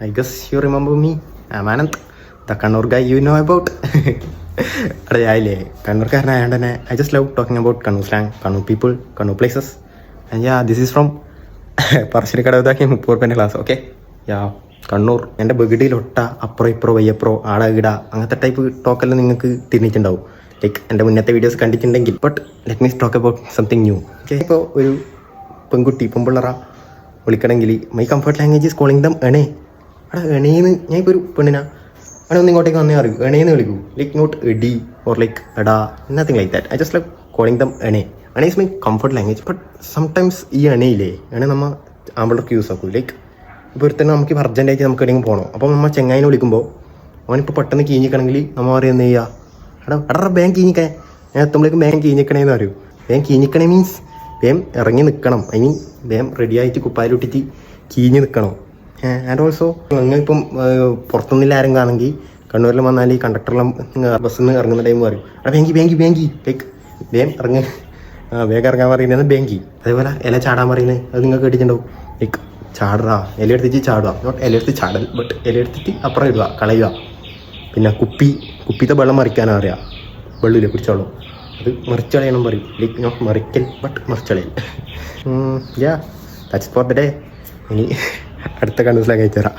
I guess you remember me. I'm Anand, the Kannur guy you know about. അതെ ആയില്ലേ കണ്ണൂർക്കാരനായതുകൊണ്ട് തന്നെ I just love talking about Kannur slang, Kannur people, Kannur places. And yeah this is from പറശ്ശിനിക്കടവതാക്കിയ 30 class. Okay yeah Kannur എൻ്റെ ബഗിടിയിലൊട്ട അപ്പുറം ഇപ്പുറം വയ്യപ്പുറം ആടകിട അങ്ങനത്തെ ടൈപ്പ് ടോക്കെല്ലാം നിങ്ങൾക്ക് തിരിഞ്ഞിട്ടുണ്ടാവും. ലൈക്ക് എൻ്റെ മുന്നത്തെ വീഡിയോസ് കണ്ടിട്ടുണ്ടെങ്കിൽ. But let me talk about something new. Okay ഇപ്പോൾ ഒരു പെൺകുട്ടി പെൺപിള്ളറ വിളിക്കണമെങ്കിൽ my comfort language is calling them എണേ. അവിടെ എണേന്ന് ഞാൻ ഇപ്പോൾ ഒരു പെണ്ണിനാ അവിടെ ഒന്ന് ഇങ്ങോട്ടേക്ക് വന്നേ അറിയൂ എണേന്ന് വിളിക്കൂ. ലൈക്ക് നോട്ട് എഡി ഓർ ലൈക്ക് എടാ, nothing like that. I just like calling them എണേ. എണേ is my comfort language. But sometimes ഈ എണയില്ലേ എണ നമ്മൾ ആമ്പിളർക്ക് യൂസ് ആക്കൂ. ലൈക്ക് ഇപ്പോൾ ഒരുത്തന്നെ നമുക്ക് അർജൻറ്റായിട്ട് നമുക്ക് എവിടെയെങ്കിലും പോകണം. അപ്പോൾ നമ്മൾ ചെങ്ങായിനെ വിളിക്കുമ്പോൾ അവനിപ്പോൾ പെട്ടെന്ന് കീഞ്ഞിക്കണമെങ്കിൽ നമ്മൾ പറയുന്നത് ചെയ്യുക എടാ എടാ ബാങ്ക് കീഞ്ഞിക്കേ. ഞാൻ എത്തുമ്പോഴേക്കും ബാങ്ക് കീഞ്ഞിക്കണേന്ന് പറയൂ. വേഗം കീഞ്ഞിക്കണേ മീൻസ് വേഗം ഇറങ്ങി നിൽക്കണം. ഐ മീൻ വേഗം റെഡിയായിട്ട് കുപ്പായിലിട്ടിട്ട് കീഞ്ഞ് നിൽക്കണം. ആൻഡ് ഓൾസോ നിങ്ങളിപ്പം പുറത്തുനിന്നില്ല ആരെങ്കിലും ആണെങ്കിൽ കണ്ണൂരിൽ വന്നാൽ ഈ കണ്ടക്ടറെല്ലാം ബസ്സിൽ നിന്ന് ഇറങ്ങുന്ന ടൈം പറയും എടാ ബാങ്കി ലൈക്ക് വേഗം ഇറങ്ങി വേഗം ഇറങ്ങാൻ പറയുന്നത് ബാങ്കി. അതേപോലെ ഇല ചാടാൻ പറയുന്നത് അത് നിങ്ങൾ കേട്ടിട്ടുണ്ടാവും. ലൈക്ക് ചാടറാ ഇല എടുത്തിട്ട് ചാടുക, നോട്ട് ഇല എടുത്ത് ചാടൽ ബട്ട് ഇല എടുത്തിട്ട് അപ്പുറം ഇടുക കളയുക. പിന്നെ കുപ്പിത്തെ വെള്ളം മറിക്കാനാണ് അറിയാം. വെള്ളമില്ല കുടിച്ചോളൂ, അത് മറിച്ചളയണം പറയും. ലൈക്ക് നോട്ട് മറിക്കൽ ബട്ട് മറിച്ചളയൽ. Yeah that's for the day. ഇനി അടുത്ത കണ്ണൂസിലേക്ക് അയച്ചു തരാം.